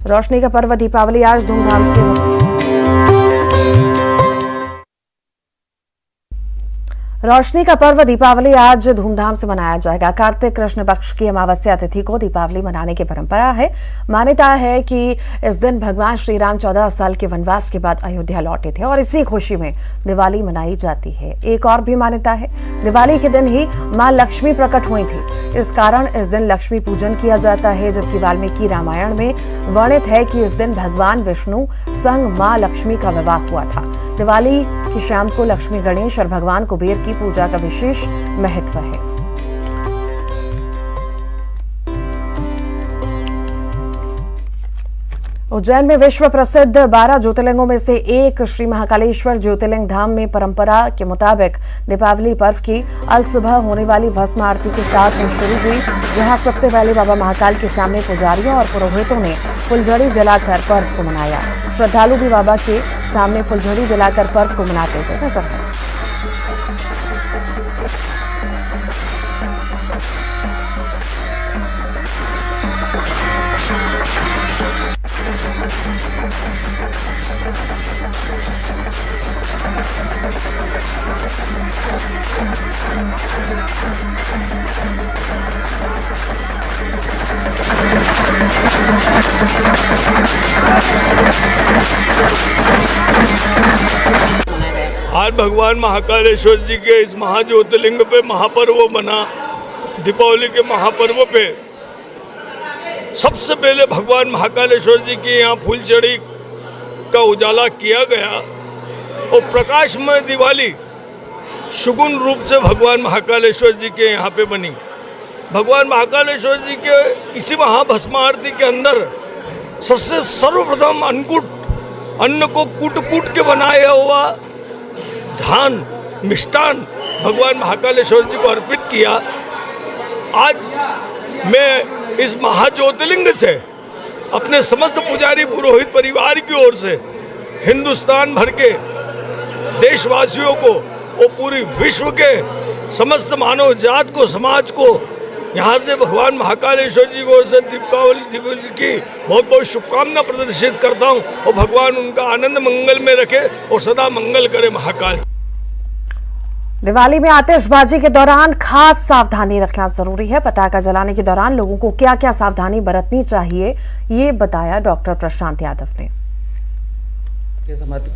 रोशनी का पर्व दीपावली आज धूमधाम से रोशनी का पर्व दीपावली आज धूमधाम से मनाया जाएगा। कार्तिक कृष्ण पक्ष की अमावस्या तिथि को दीपावली मनाने की परंपरा है। मान्यता है कि इस दिन भगवान श्री राम 14 साल के वनवास के बाद अयोध्या लौटे थे और इसी खुशी में दिवाली मनाई जाती है। एक और भी मान्यता है, दिवाली के दिन ही मां लक्ष्मी प्रकट हुई थी, इस कारण इस दिन लक्ष्मी पूजन किया जाता है। जबकि वाल्मीकि रामायण में वर्णित है कि इस दिन भगवान विष्णु संग मां लक्ष्मी का विवाह हुआ था। दिवाली की शाम को लक्ष्मी, गणेश और भगवान कुबेर की पूजा का विशेष महत्व है। उज्जैन में विश्व प्रसिद्ध 12 ज्योतिर्लिंगों में से एक श्री महाकालेश्वर ज्योतिर्लिंग धाम में परंपरा के मुताबिक दीपावली पर्व की अल सुबह होने वाली भस्म आरती के साथ शुरू हुई, जहां सबसे पहले बाबा महाकाल के सामने पुजारियों और पुरोहितों ने फुलझड़ी जलाकर पर्व को मनाया। श्रद्धालु भी बाबा के सामने फुलझड़ी जलाकर पर्व को मनाते हुए नजर आए। आज भगवान महाकालेश्वर जी के इस महाज्योतिर्लिंग पे महापर्व बना। दीपावली के महापर्व पे सबसे पहले भगवान महाकालेश्वर जी के यहाँ फुलझड़ी का उजाला किया गया और प्रकाशमय दिवाली सुगुण रूप से भगवान महाकालेश्वर जी के यहाँ पे बनी। भगवान महाकालेश्वर जी के इसी महाभस्म आरती के अंदर सबसे सर्वप्रथम अन्न को कूट के बनाया हुआ धान मिष्टान भगवान महाकालेश्वर जी को अर्पित किया। आज मैं इस महाज्योतिर्लिंग से अपने समस्त पुजारी पुरोहित परिवार की ओर से हिंदुस्तान भर के देशवासियों को और पूरी विश्व के समस्त मानव जात को, समाज को यहाँ से भगवान महाकालेश्वर जी को से दीपावली की बहुत बहुत शुभकामना प्रदर्शित करता हूँ और भगवान उनका आनंद मंगल में रखे और सदा मंगल करे महाकाल। दिवाली में आतिशबाजी के दौरान खास सावधानी रखना जरूरी है। पटाखा जलाने के दौरान लोगों को क्या क्या सावधानी बरतनी चाहिए, ये बताया डॉक्टर प्रशांत यादव ने।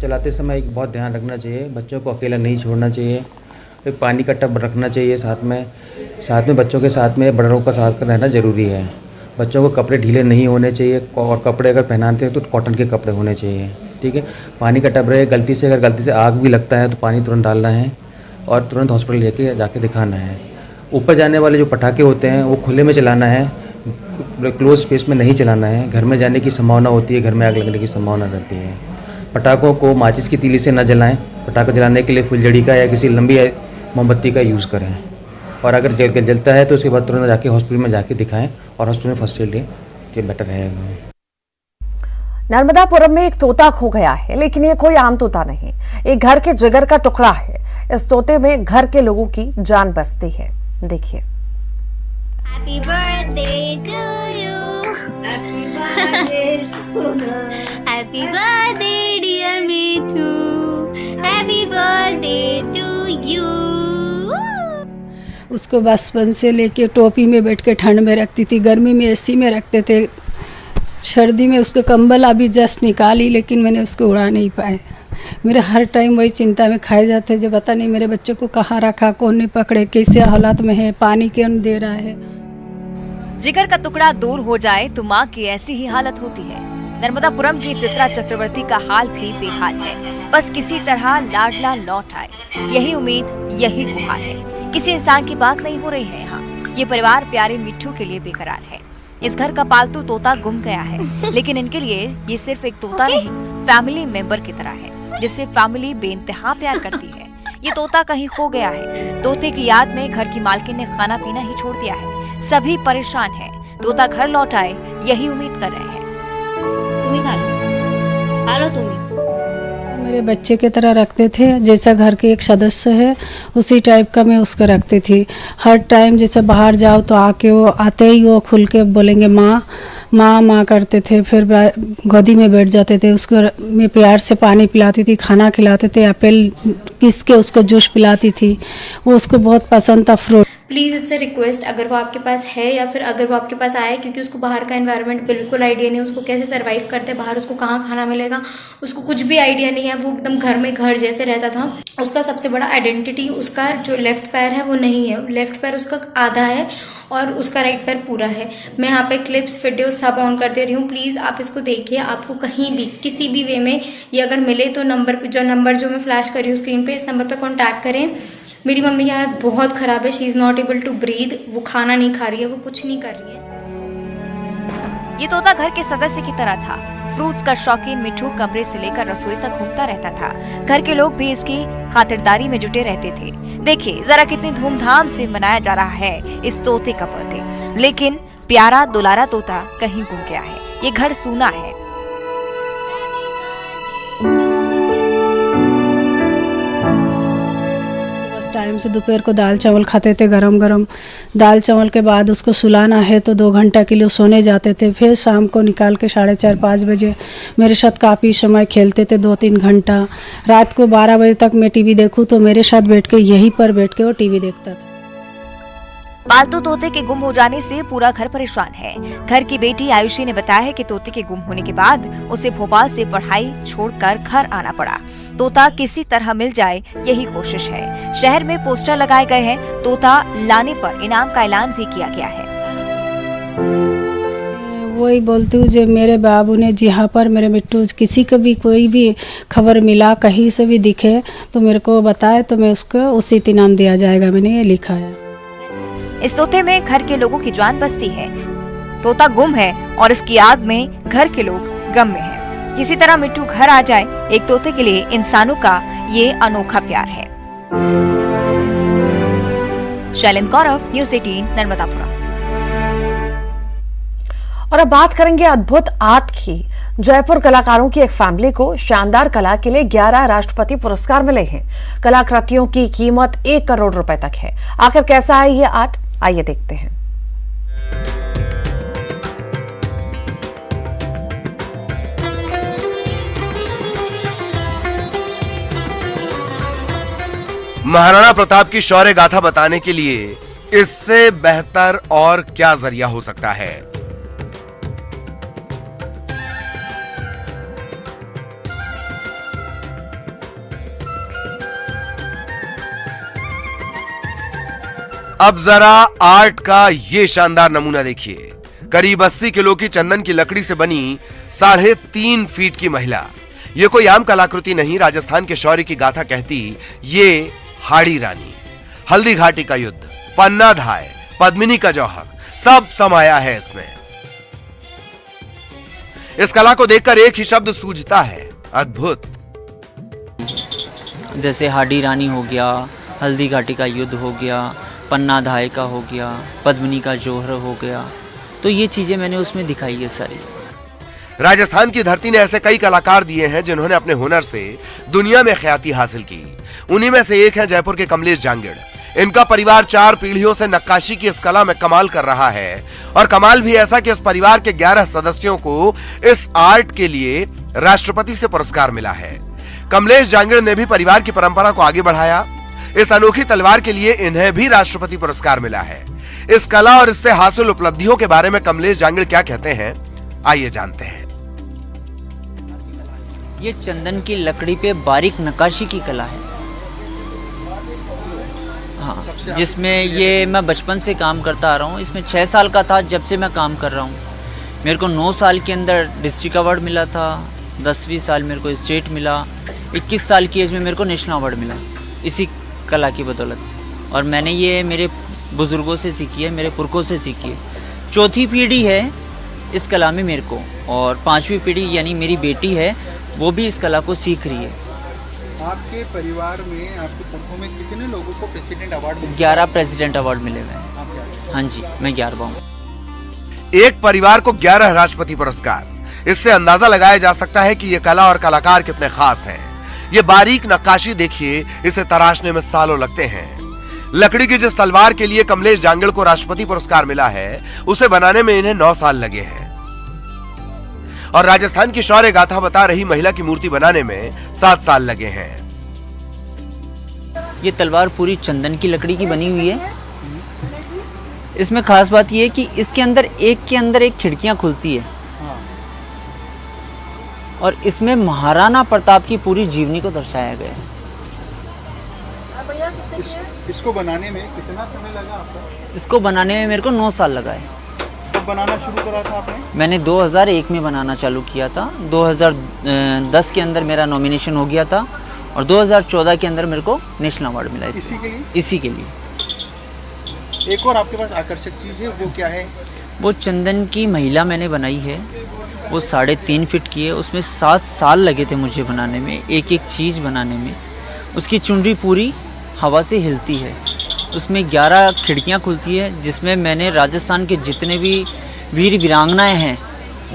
चलाते समय एक बहुत ध्यान रखना चाहिए, बच्चों को अकेला नहीं छोड़ना चाहिए, एक पानी का टब रखना चाहिए साथ में बच्चों के साथ में बड़ों का साथ रहना ज़रूरी है। बच्चों को कपड़े ढीले नहीं होने चाहिए और कपड़े अगर पहनाते हैं तो कॉटन के कपड़े होने चाहिए, ठीक है। पानी का टब रहे, गलती से आग भी लगता है तो पानी तुरंत डालना है और तुरंत हॉस्पिटल लेके जाके दिखाना है। ऊपर जाने वाले जो पटाखे होते हैं वो खुले में चलाना है, क्लोज स्पेस में नहीं चलाना है। घर में जाने की संभावना होती है, घर में आग लगने की संभावना रहती है। पटाखों को माचिस की तीली से न जलाएं। पटाखा जलाने के लिए फुलझड़ी का या किसी लंबी मोमबत्ती का यूज़ करें और अगर जलता है तो उसके बाद तुरंत जाके हॉस्पिटल में जाके दिखाएं और हॉस्पिटल में फर्स्ट एड लें, ये बेटर रहेगा। नर्मदापुरम में एक तोता खो गया है, लेकिन ये कोई आम तोता नहीं, एक घर के जिगर का टुकड़ा है। इस तोते में घर के लोगों की जान बसती है। देखिए। Happy birthday to you. Happy birthday Sona. Happy birthday dear Mithu. Happy birthday to you. उसको बचपन से लेके टोपी में बैठ के ठंड में रखती थी, गर्मी में एसी में रखते थे, सर्दी में उसको कंबल अभी जस्ट निकाली लेकिन मैंने उसको उड़ा नहीं पाए। मेरे हर टाइम वही चिंता में खाए जाते, जो पता नहीं मेरे बच्चों को कहाँ रखा, कौन ने पकड़े, कैसे हालात में है, पानी कौन दे रहा है। जिगर का टुकड़ा दूर हो जाए तो माँ की ऐसी ही हालत होती है। नर्मदापुरम की चित्रा चक्रवर्ती का हाल भी बेहाल है। बस किसी तरह लाडला लौट आए, यही उम्मीद, यही गुहार है। किसी इंसान की बात नहीं हो रही है यहाँ। ये परिवार प्यारे मिट्ठू के लिए बेकरार है। इस घर का पालतू तोता गुम गया है, लेकिन इनके लिए ये सिर्फ एक तोता नहीं, फैमिली मेंबर की तरह है, जिससे फैमिली बेइंतहा प्यार करती है। ये तोता कहीं खो गया है। तोते की याद में घर की मालकिन ने खाना पीना ही छोड़ दिया है। सभी परेशान हैं। तोता घर लौट आए, यही उम्मीद कर रहे हैं। तुम्ही खा लो तुम्ही। मेरे बच्चे की तरह रखते थे, जैसा घर के एक सदस्य है उसी टाइप का मैं उसको रखती थी। हर टाइम जैसे बाहर जाओ तो आके वो आते ही वो खुल के बोलेंगे माँ माँ माँ करते थे, फिर गोदी में बैठ जाते थे। उसको मैं प्यार से पानी पिलाती थी, खाना खिलाते थे, एप्पल किस के उसको जूस पिलाती थी। वो उसको बहुत पसंद था fruit. Please it's a request, अगर वो आपके पास है या फिर अगर वो आपके पास आए, क्योंकि उसको बाहर का एनवायरनमेंट बिल्कुल आइडिया नहीं है, उसको कैसे सर्वाइव करते हैं बाहर, उसको कहाँ खाना मिलेगा, उसको कुछ भी आइडिया नहीं है। वो एकदम घर में घर जैसे रहता था। उसका सबसे बड़ा आइडेंटिटी उसका जो लेफ्ट पैर है वो नहीं है, लेफ्ट पैर उसका आधा है और उसका राइट पैर पूरा है। मैं यहाँ पे क्लिप्स वीडियो सब ऑन कर दे रही हूँ, प्लीज़ आप इसको देखिए। आपको कहीं भी किसी भी वे में ये अगर मिले तो नंबर जो मैं फ्लैश कर रही हूँ स्क्रीन पे, इस नंबर पे कॉन्टैक्ट करें। मेरी मम्मी की हालत बहुत ख़राब है, she is not able to breathe. वो खाना नहीं खा रही है, वो कुछ नहीं कर रही है। ये तोता घर के सदस्य की तरह था। फ्रूट्स का शौकीन मिट्ठू कमरे से लेकर रसोई तक घूमता रहता था। घर के लोग भी इसकी खातिरदारी में जुटे रहते थे। देखिए जरा कितनी धूमधाम से मनाया जा रहा है इस तोते का बर्थडे। लेकिन प्यारा दुलारा तोता कहीं गुम गया है। ये घर सूना है। टाइम से दोपहर को दाल चावल खाते थे, गरम गरम। दाल चावल के बाद उसको सुलाना है तो 2 घंटा के लिए सोने जाते थे। फिर शाम को निकाल के 4:30-5 बजे मेरे साथ काफ़ी समय खेलते थे, 2-3 घंटा। रात को 12 बजे तक मैं टीवी देखूँ तो मेरे साथ बैठ के यहीं पर बैठ के वो टीवी देखता था। पालतू तोते के गुम हो जाने से पूरा घर परेशान है। घर की बेटी आयुषी ने बताया है कि तोते के गुम होने के बाद उसे भोपाल से पढ़ाई छोड़कर घर आना पड़ा। तोता किसी तरह मिल जाए यही कोशिश है। शहर में पोस्टर लगाए गए हैं। तोता लाने पर इनाम का ऐलान भी किया गया है। वही बोलती हूँ जो मेरे बाबू ने जहाँ पर मेरे मिट्टू किसी को भी कोई भी खबर मिला, कहीं से भी दिखे तो मेरे को बताए तो मैं उसको उसी इनाम दिया जाएगा। मैंने ये लिखा है। इस तोते में घर के लोगों की जान बसती है। तोता गुम है और इसकी याद में घर के लोग गम में हैं। किसी तरह मिट्टू घर आ जाए, एक तोते के लिए इंसानों का ये अनोखा प्यार है। शैलेंद्र गौरव, न्यूज़ 18 नर्मदापुरम। और अब बात करेंगे अद्भुत आर्ट की। जयपुर कलाकारों की एक फैमिली को शानदार कला के लिए 11 राष्ट्रपति पुरस्कार मिले हैं। कलाकृतियों की कीमत 1 करोड़ रुपए तक है। आखिर कैसा है ये आर्ट, आइए देखते हैं। महाराणा प्रताप की शौर्य गाथा बताने के लिए इससे बेहतर और क्या जरिया हो सकता है। अब जरा आर्ट का ये शानदार नमूना देखिए। करीब 80 किलो की चंदन की लकड़ी से बनी 3.5 फीट की महिला। ये कोई आम कलाकृति नहीं, राजस्थान के शौर्य की गाथा कहती ये हाड़ी रानी, हल्दी घाटी का युद्ध, पन्ना धाय, पद्मिनी का जौहर सब समाया है इसमें। इस कला को देखकर एक ही शब्द सूझता है, अद्भुत। जैसे हाड़ी रानी हो गया, हल्दी घाटी का युद्ध हो गया, पन्ना धाय का हो गया, पद्मिनी का जौहर हो गया, तो ये चीजें मैंने उसमें दिखाई है सारी। राजस्थान की धरती ने ऐसे कई कलाकार दिए हैं जिन्होंने अपने हुनर से दुनिया में ख्याति हासिल की। उन्हीं में से एक है जयपुर के कमलेश जांगिड़। इनका परिवार 4 पीढ़ियों से नक्काशी की इस कला में कमाल कर रहा है, और कमाल भी ऐसा कि इस परिवार के 11 सदस्यों को इस आर्ट के लिए राष्ट्रपति से पुरस्कार मिला है। कमलेश जांगिड़ ने भी परिवार की परंपरा को आगे बढ़ाया। इस अनोखी तलवार के लिए इन्हें भी राष्ट्रपति पुरस्कार मिला है। इस कला और इससे हासिल उपलब्धियों के बारे में कमलेश जांगिड़ क्या कहते हैं, आइए जानते हैं। ये चंदन की लकड़ी पे बारीक नक्काशी की कला है। हाँ, जिसमें ये मैं बचपन से काम करता आ रहा हूँ। इसमें 6 साल का था जब से मैं काम कर रहा हूँ। मेरे को 9 साल के अंदर डिस्ट्रिक्ट अवार्ड मिला था, 10वीं साल मेरे को स्टेट मिला, 21 साल की एज में मेरे को नेशनल अवार्ड मिला, इसी कला की बदौलत। और मैंने ये मेरे बुजुर्गों से सीखी है, मेरे पुरखों से सीखी है। 4थी पीढ़ी है इस कला में मेरे को, और 5वीं पीढ़ी यानी मेरी बेटी है, वो भी इस कला को सीख रही है। आपके परिवार में, आपके पुरखों में कितने लोगों को प्रेसिडेंट अवार्ड मिले? 11 प्रेसिडेंट अवार्ड मिले हुए हैं। हाँ जी, मैं 11वां हूँ। एक परिवार को 11 राष्ट्रपति पुरस्कार। इससे अंदाजा लगाया जा सकता है कि ये कला और कलाकार कितने खास हैं। ये बारीक नक्काशी देखिए, इसे तराशने में सालों लगते हैं। लकड़ी की जिस तलवार के लिए कमलेश जांगिड़ को राष्ट्रपति पुरस्कार मिला है, उसे बनाने में इन्हें 9 साल लगे हैं। और राजस्थान की शौर्य गाथा बता रही महिला की मूर्ति बनाने में 7 साल लगे हैं। ये तलवार पूरी चंदन की लकड़ी की बनी हुई है। इसमें खास बात यह है कि इसके अंदर एक खिड़कियां खुलती है और इसमें महाराणा प्रताप की पूरी जीवनी को दर्शाया गया है। इसको बनाने में कितना समय लगा आपको? इसको बनाने में मेरे को 9 साल लगा है। कब बनाना शुरू करा था आपने? मैंने 2001 में बनाना चालू किया था। 2010 के अंदर मेरा नॉमिनेशन हो गया था और 2014 के अंदर मेरे को नेशनल अवार्ड मिला इसी के लिए। एक और आपके पास आकर्षक चीज़ है, वो क्या है? वो चंदन की महिला मैंने बनाई है। वो 3.5 फीट की है। उसमें 7 साल लगे थे मुझे बनाने में, एक चीज़ बनाने में। उसकी चुनरी पूरी हवा से हिलती है। उसमें 11 खिड़कियां खुलती है, जिसमें मैंने राजस्थान के जितने भी वीर वीरांगनाएं हैं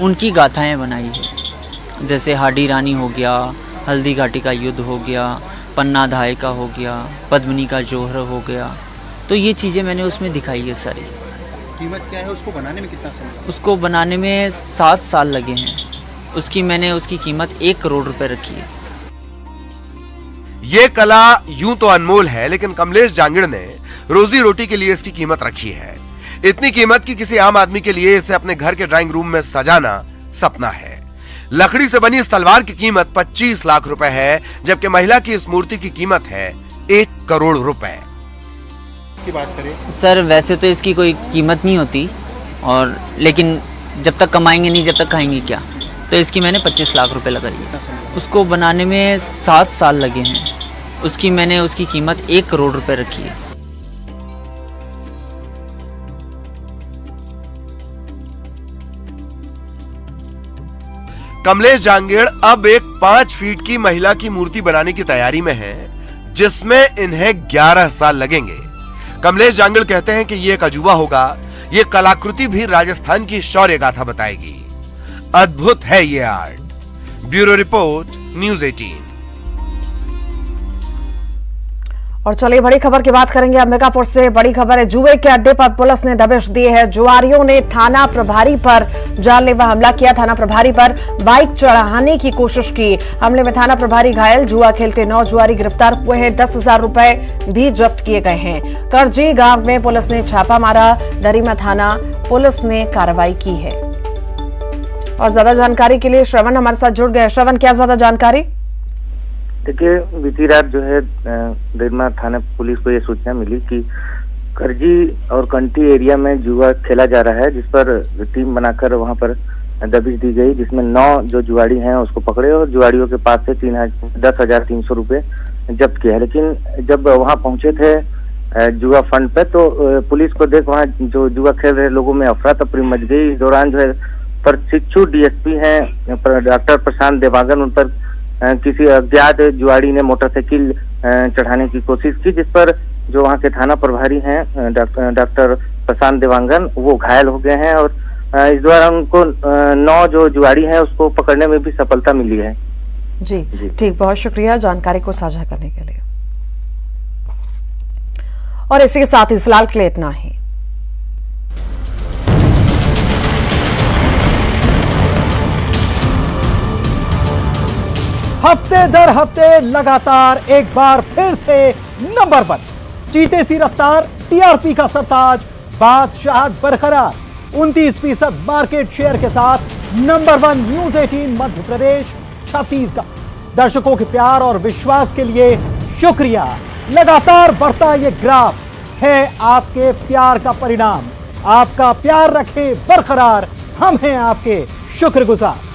उनकी गाथाएं बनाई है। जैसे हाडी रानी हो गया, हल्दी घाटी का युद्ध हो गया, पन्ना धाय का हो गया, पद्मिनी का जोहर हो गया। तो ये चीज़ें मैंने उसमें दिखाई है सारी। कीमत क्या है? उसको बनाने में कितना समय? उसको बनाने में 7 साल लगे हैं। मैंने उसकी कीमत 1 करोड़ रुपए रखी है। ये कला यूं तो अनमोल है, लेकिन कमलेश जांगिड़ ने रोजी रोटी के लिए इसकी कीमत रखी है। इतनी कीमत की किसी आम आदमी के लिए इसे अपने घर के ड्राइंग रूम में सजाना सपना है। लकड़ी से बनी इस तलवार की कीमत 25 लाख रुपए है, जबकि महिला की इस मूर्ति की कीमत है 1 करोड़ रुपए। की बात करें सर, वैसे तो इसकी कोई कीमत नहीं होती, और लेकिन जब तक कमाएंगे नहीं, जब तक खाएंगे क्या, तो इसकी मैंने 25 लाख रुपए लगाई है। उसको बनाने में 7 साल लगे हैं। मैंने उसकी कीमत 1 करोड़ रुपए रखी है। कमलेश जांगिड़ अब एक 5 फीट की महिला की मूर्ति बनाने की तैयारी में है, जिसमें इन्हें 11 साल लगेंगे। कमलेश जांगिड़ कहते हैं कि यह एक अजूबा होगा। यह कलाकृति भी राजस्थान की शौर्य गाथा बताएगी। अद्भुत है ये आर्ट। Bureau report, news 18। और चलिए बड़ी खबर की बात करेंगे अंबिकापुर से। बड़ी खबर है, जुए के अड्डे पर पुलिस ने दबिश दी है। जुआरियों ने थाना प्रभारी पर जानलेवा हमला किया। थाना प्रभारी पर बाइक चढ़ाने की कोशिश की। हमले में थाना प्रभारी घायल। जुआ खेलते 9 जुआरी गिरफ्तार हुए हैं। 10,000 रुपए भी जब्त किए गए हैं। करजी गांव में पुलिस ने छापा मारा। दरिमा थाना पुलिस ने कार्रवाई की है। और ज्यादा जानकारी के लिए श्रवण हमारे साथ जुड़ गए। श्रवण, क्या ज्यादा जानकारी? देखिए, बीती रात जो है दरिमा थाना पुलिस को ये सूचना मिली कि करजी और कंटी एरिया में जुआ खेला जा रहा है, जिस पर टीम बनाकर वहां पर दबिश दी गई, जिसमें 9 जो जुआड़ी हैं उसको पकड़े और जुआड़ियों के पास से 10,300 रुपए जब्त किया है। लेकिन जब वहां पहुंचे थे जुआ फंड पे, तो पुलिस को देख वहां जो जुआ खेल रहे लोगों में अफरा तफरी मच गई। इस दौरान जो है प्रशिक्षु डीएसपी हैं डॉक्टर प्रशांत देवांगन, उन पर किसी अज्ञात जुआड़ी ने मोटरसाइकिल चढ़ाने की कोशिश की, जिस पर जो वहाँ के थाना प्रभारी हैं डॉक्टर प्रशांत देवांगन, वो घायल हो गए हैं। और इस दौरान उनको 9 जो जुआड़ी हैं उसको पकड़ने में भी सफलता मिली है। जी ठीक, बहुत शुक्रिया जानकारी को साझा करने के लिए। और इसी के साथ ही फिलहाल के लिए इतना ही। हफ्ते दर हफ्ते लगातार एक बार फिर से नंबर 1, जीते सी रफ्तार, टीआरपी का सरताज, बादशाहत बरकरार, 29% मार्केट शेयर के साथ नंबर 1 न्यूज़ 18 मध्य प्रदेश छत्तीसगढ़। दर्शकों के प्यार और विश्वास के लिए शुक्रिया। लगातार बढ़ता ये ग्राफ है आपके प्यार का परिणाम। आपका प्यार रखे बरकरार, हम हैं आपके शुक्रगुजार।